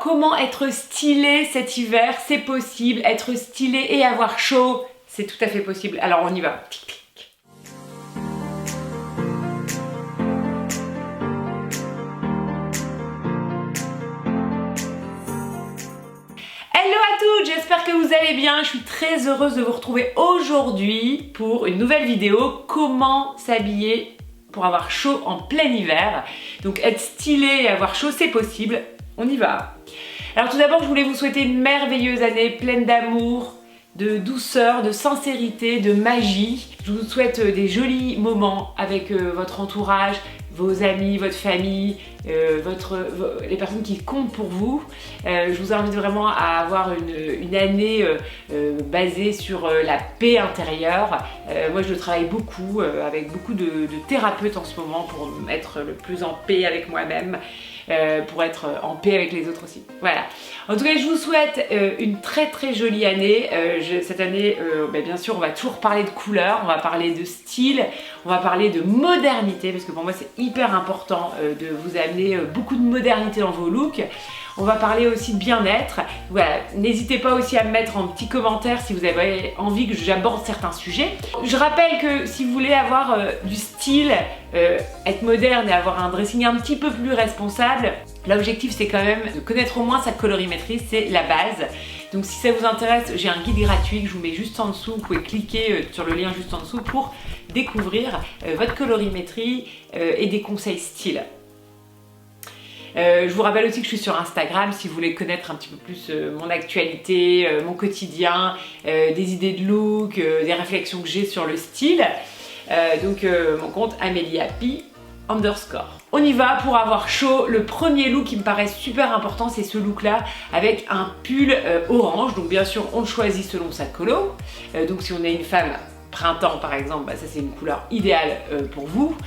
comment être stylé cet hiver? C'est possible, être stylé et avoir chaud, c'est tout à fait possible. Alors on y va. Hello à toutes, j'espère que vous allez bien. Je suis très heureuse de vous retrouver aujourd'hui pour une nouvelle vidéo. Comment s'habiller pour avoir chaud en plein hiver? Donc être stylé et avoir chaud, c'est possible. On y va. Alors tout d'abord, je voulais vous souhaiter une merveilleuse année pleine d'amour, de douceur, de sincérité, de magie. Je vous souhaite des jolis moments avec votre entourage, vos amis, votre famille, les personnes qui comptent pour vous. Je vous invite vraiment à avoir une année basée sur la paix intérieure. Moi je travaille beaucoup avec beaucoup de thérapeutes en ce moment pour être le plus en paix avec moi-même. Pour être en paix avec les autres aussi. Voilà. En tout cas, je vous souhaite une très très jolie année. Cette année, bien sûr, on va toujours parler de couleurs, on va parler de style, on va parler de modernité, parce que pour moi, c'est hyper important de vous amener beaucoup de modernité dans vos looks. On va parler aussi de bien-être. Voilà, n'hésitez pas aussi à me mettre en petit commentaire si vous avez envie que j'aborde certains sujets. Je rappelle que si vous voulez avoir du style, être moderne et avoir un dressing un petit peu plus responsable, l'objectif c'est quand même de connaître au moins sa colorimétrie, c'est la base. Donc si ça vous intéresse, j'ai un guide gratuit que je vous mets juste en dessous, vous pouvez cliquer sur le lien juste en dessous pour découvrir votre colorimétrie et des conseils style. Je vous rappelle aussi que je suis sur Instagram si vous voulez connaître un petit peu plus mon actualité, mon quotidien, des idées de look, des réflexions que j'ai sur le style. Mon compte AmélieHappy_. On y va pour avoir chaud. Le premier look qui me paraît super important, c'est ce look là avec un pull orange. Donc bien sûr on le choisit selon sa colo. Donc si on est une femme printemps par exemple, ça c'est une couleur idéale pour vous.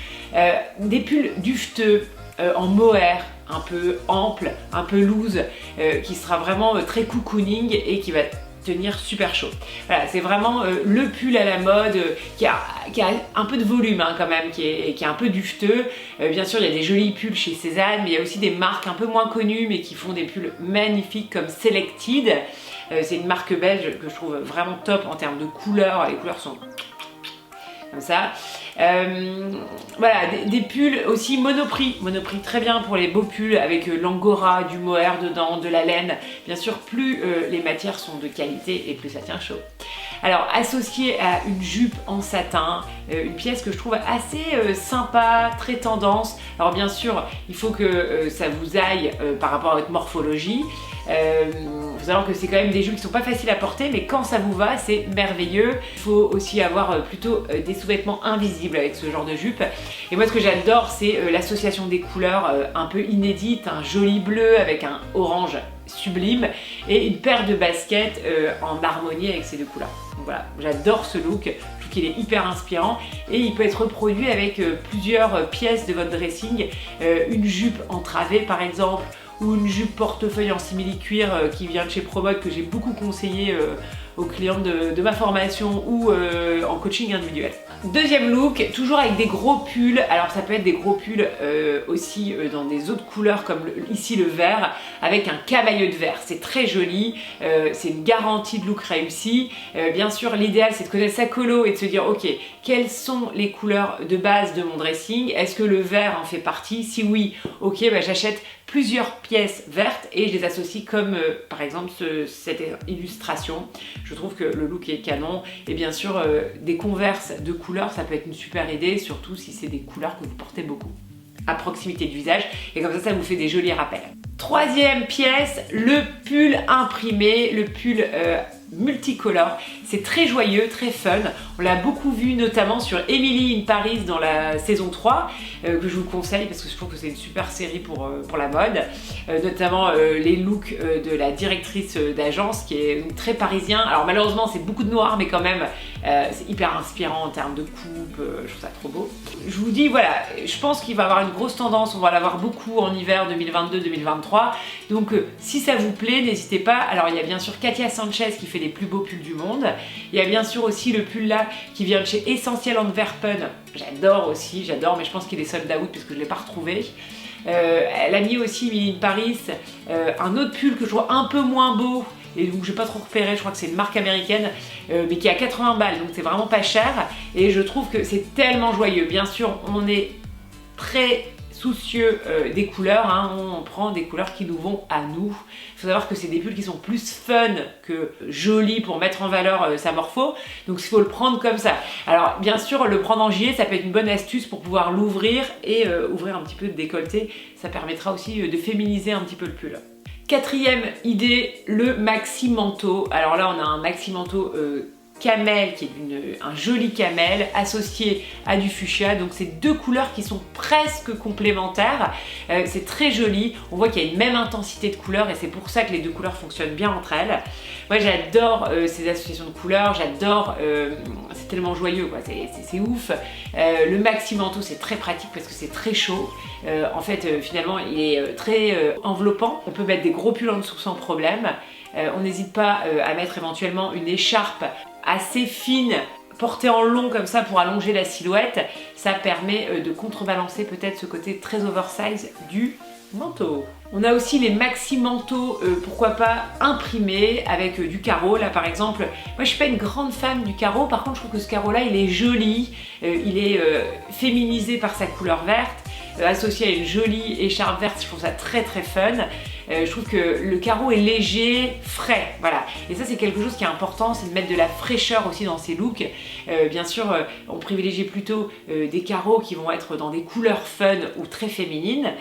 Des pulls dufteux en mohair, un peu ample, un peu loose, qui sera vraiment très cocooning et qui va tenir super chaud. Voilà, c'est vraiment le pull à la mode qui a un peu de volume quand même, qui est un peu dufteux. Bien sûr, il y a des jolis pulls chez Cézanne, mais il y a aussi des marques un peu moins connues mais qui font des pulls magnifiques comme Selected. C'est une marque belge que je trouve vraiment top en termes de couleurs. Les couleurs sont comme ça. Voilà, des pulls aussi Monoprix très bien pour les beaux pulls avec l'angora, du mohair dedans, de la laine. Bien sûr, plus les matières sont de qualité et plus ça tient chaud. Alors associé à une jupe en satin, une pièce que je trouve assez sympa, très tendance. Alors bien sûr, il faut que ça vous aille par rapport à votre morphologie. Faut savoir que c'est quand même des jupes qui sont pas faciles à porter, mais quand ça vous va, c'est merveilleux. Il faut aussi avoir plutôt des sous-vêtements invisibles avec ce genre de jupe. Et moi, ce que j'adore, c'est l'association des couleurs un peu inédite, un joli bleu avec un orange sublime et une paire de baskets en harmonie avec ces deux couleurs. Donc voilà, j'adore ce look. Je trouve qu'il est hyper inspirant et il peut être reproduit avec plusieurs pièces de votre dressing. Une jupe en travée par exemple, ou une jupe portefeuille en simili-cuir qui vient de chez Promode, que j'ai beaucoup conseillé aux clients de ma formation ou en coaching individuel. Deuxième look, toujours avec des gros pulls. Alors ça peut être des gros pulls aussi dans des autres couleurs comme ici le vert, avec un camailleux de vert. C'est très joli, c'est une garantie de look réussi. Bien sûr, l'idéal c'est de connaître sa colo et de se dire ok, quelles sont les couleurs de base de mon dressing? Est-ce que le vert en fait partie? Si oui, ok, j'achète plusieurs pièces vertes et je les associe comme par exemple cette illustration. Je trouve que le look est canon et bien sûr des Converse de couleurs ça peut être une super idée, surtout si c'est des couleurs que vous portez beaucoup à proximité du visage et comme ça vous fait des jolis rappels. Troisième pièce, le pull imprimé, le pull multicolore. C'est très joyeux, très fun. On l'a beaucoup vu notamment sur Emily in Paris dans la saison 3 que je vous conseille parce que je trouve que c'est une super série pour la mode. Notamment les looks de la directrice d'agence qui est très parisien. Alors malheureusement c'est beaucoup de noir mais quand même c'est hyper inspirant en termes de coupe. Je trouve ça trop beau. Je vous dis voilà, je pense qu'il va y avoir une grosse tendance. On va l'avoir beaucoup en hiver 2022-2023. Donc si ça vous plaît, n'hésitez pas. Alors il y a bien sûr Katia Sanchez qui fait les plus beaux pulls du monde. Il y a bien sûr aussi le pull là qui vient de chez Essentiel Antwerpen. J'adore aussi, j'adore, mais je pense qu'il est sold out parce que je ne l'ai pas retrouvé. Elle a mis aussi, Mille Paris, un autre pull que je trouve un peu moins beau, et donc je n'ai pas trop repéré, je crois que c'est une marque américaine, mais qui est à 80 balles, donc c'est vraiment pas cher, et je trouve que c'est tellement joyeux. Bien sûr, on est très soucieux des couleurs, hein. On prend des couleurs qui nous vont à nous. Il faut savoir que c'est des pulls qui sont plus fun que jolis pour mettre en valeur sa morpho, donc il faut le prendre comme ça. Alors bien sûr, le prendre en gilet, ça peut être une bonne astuce pour pouvoir l'ouvrir et ouvrir un petit peu de décolleté, ça permettra aussi de féminiser un petit peu le pull. Quatrième idée, le maxi manteau. Alors là, on a un maxi manteau camel, qui est un joli camel associé à du fuchsia, donc c'est deux couleurs qui sont presque complémentaires. C'est très joli, on voit qu'il y a une même intensité de couleurs et c'est pour ça que les deux couleurs fonctionnent bien entre elles. Moi j'adore ces associations de couleurs, j'adore, c'est tellement joyeux quoi, c'est ouf. Le maxi manteau c'est très pratique parce que c'est très chaud. En fait finalement il est très enveloppant, on peut mettre des gros pulls en dessous sans problème. On n'hésite pas à mettre éventuellement une écharpe assez fine, portée en long comme ça pour allonger la silhouette. Ça permet de contrebalancer peut-être ce côté très oversize du manteau. On a aussi les maxi manteaux, pourquoi pas imprimés avec du carreau. Là par exemple, moi je suis pas une grande fan du carreau, par contre je trouve que ce carreau là il est joli, il est féminisé par sa couleur verte, associé à une jolie écharpe verte, je trouve ça très très fun. Je trouve que le carreau est léger, frais, voilà. Et ça c'est quelque chose qui est important, c'est de mettre de la fraîcheur aussi dans ces looks. Bien sûr, on privilégie plutôt des carreaux qui vont être dans des couleurs fun ou très féminines,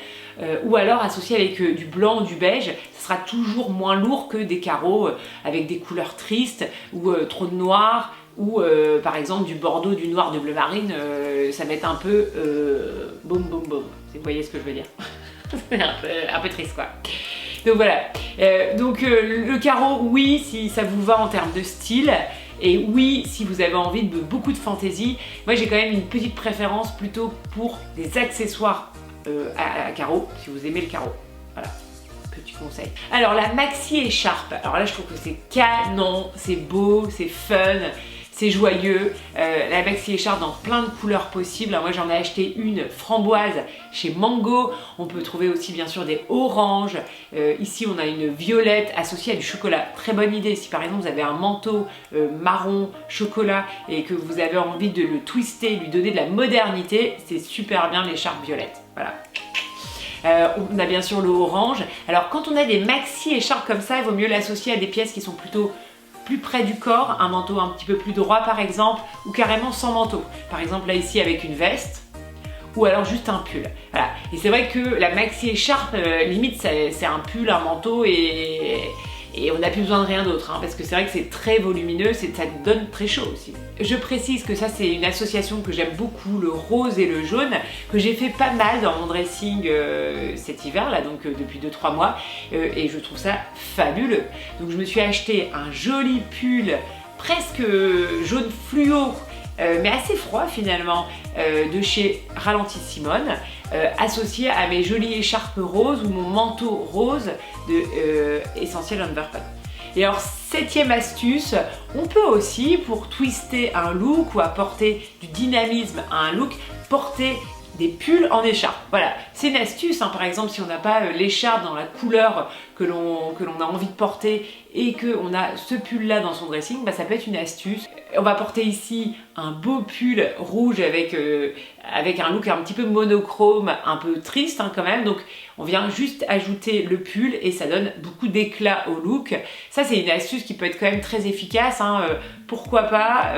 ou alors associés avec du blanc ou du beige. Ça sera toujours moins lourd que des carreaux avec des couleurs tristes ou trop de noir, ou par exemple du bordeaux, du noir, du bleu marine, ça va être un peu boum boum boum. Vous voyez ce que je veux dire? C'est un peu triste quoi. Donc voilà, le carreau, oui, si ça vous va en termes de style, et oui, si vous avez envie de beaucoup de fantaisie. Moi j'ai quand même une petite préférence plutôt pour des accessoires à carreaux, si vous aimez le carreau. Voilà, petit conseil. Alors la maxi écharpe, alors là je trouve que c'est canon, c'est beau, c'est fun. C'est joyeux, la maxi écharpe dans plein de couleurs possibles. Alors moi j'en ai acheté une framboise chez Mango. On peut trouver aussi bien sûr des oranges. Ici on a une violette associée à du chocolat. Très bonne idée si par exemple vous avez un manteau marron chocolat et que vous avez envie de le twister, lui donner de la modernité, c'est super bien l'écharpe violette. Voilà. On a bien sûr le orange. Alors quand on a des maxi écharpes comme ça, il vaut mieux l'associer à des pièces qui sont plutôt plus près du corps, un manteau un petit peu plus droit par exemple, ou carrément sans manteau. Par exemple là ici avec une veste, ou alors juste un pull. Voilà. Et c'est vrai que la maxi écharpe, limite c'est un pull, un manteau et on n'a plus besoin de rien d'autre, hein, parce que c'est vrai que c'est très volumineux, ça donne très chaud aussi. Je précise que ça c'est une association que j'aime beaucoup, le rose et le jaune, que j'ai fait pas mal dans mon dressing cet hiver là, donc depuis 2-3 mois, et je trouve ça fabuleux. Donc je me suis acheté un joli pull presque jaune fluo, mais assez froid finalement, de chez Ralenti Simone, associé à mes jolies écharpes roses ou mon manteau rose de Essentiel Underpants. Et alors, septième astuce, on peut aussi, pour twister un look ou apporter du dynamisme à un look, porter des pulls en écharpe. Voilà, c'est une astuce, hein. Par exemple, si on n'a pas l'écharpe dans la couleur que l'on a envie de porter et qu'on a ce pull là dans son dressing, bah, ça peut être une astuce. On va porter ici un beau pull rouge avec un look un petit peu monochrome, un peu triste hein, quand même, donc on vient juste ajouter le pull et ça donne beaucoup d'éclat au look. Ça c'est une astuce qui peut être quand même très efficace, hein. Pourquoi pas,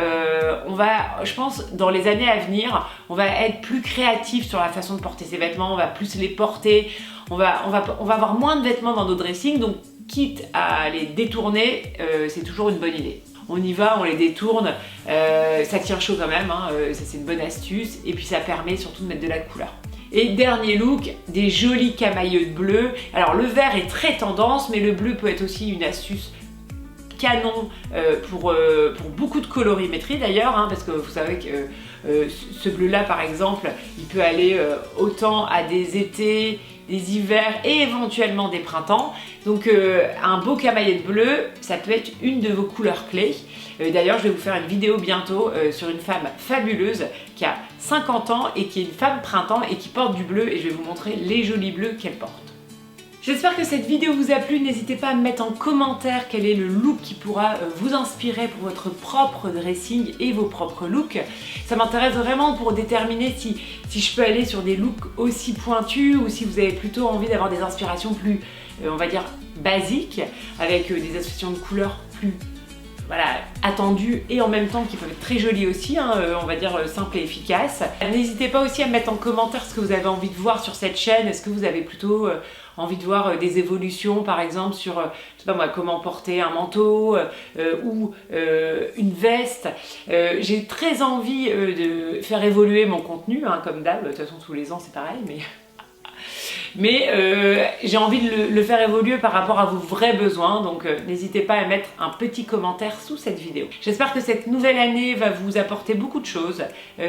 je pense dans les années à venir, on va être plus créatif sur la façon de porter ses vêtements, on va plus les porter, on va avoir moins de vêtements dans nos dressings, donc quitte à les détourner, c'est toujours une bonne idée. On y va, on les détourne, ça tient chaud quand même, hein, ça c'est une bonne astuce, et puis ça permet surtout de mettre de la couleur. Et dernier look, des jolis camailleux bleus. Alors le vert est très tendance, mais le bleu peut être aussi une astuce canon pour beaucoup de colorimétrie d'ailleurs, hein, parce que vous savez que ce bleu là par exemple, il peut aller autant à des étés des hivers et éventuellement des printemps. Donc un beau camaillette bleu, ça peut être une de vos couleurs clés. D'ailleurs, je vais vous faire une vidéo bientôt sur une femme fabuleuse qui a 50 ans et qui est une femme printemps et qui porte du bleu, et je vais vous montrer les jolis bleus qu'elle porte. J'espère que cette vidéo vous a plu. N'hésitez pas à me mettre en commentaire quel est le look qui pourra vous inspirer pour votre propre dressing et vos propres looks. Ça m'intéresse vraiment pour déterminer si je peux aller sur des looks aussi pointus ou si vous avez plutôt envie d'avoir des inspirations plus, on va dire, basiques, avec des associations de couleurs plus attendues et en même temps qui peuvent être très jolies aussi, on va dire simples et efficaces. N'hésitez pas aussi à me mettre en commentaire ce que vous avez envie de voir sur cette chaîne. Est-ce que vous avez plutôt envie de voir des évolutions, par exemple sur, je sais pas moi, comment porter un manteau ou une veste. J'ai très envie de faire évoluer mon contenu, comme d'hab. De toute façon, tous les ans c'est pareil, mais j'ai envie de le faire évoluer par rapport à vos vrais besoins, donc n'hésitez pas à mettre un petit commentaire sous cette vidéo. J'espère que cette nouvelle année va vous apporter beaucoup de choses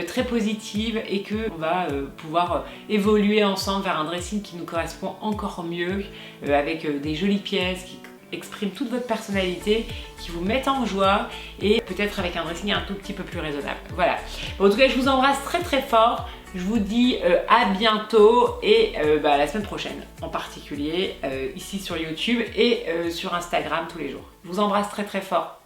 très positives et qu'on va pouvoir évoluer ensemble vers un dressing qui nous correspond encore mieux, avec des jolies pièces qui expriment toute votre personnalité, qui vous mettent en joie et peut-être avec un dressing un tout petit peu plus raisonnable. Voilà. Bon, en tout cas, je vous embrasse très très fort. Je vous dis à bientôt et la semaine prochaine en particulier, ici sur YouTube et sur Instagram tous les jours. Je vous embrasse très très fort.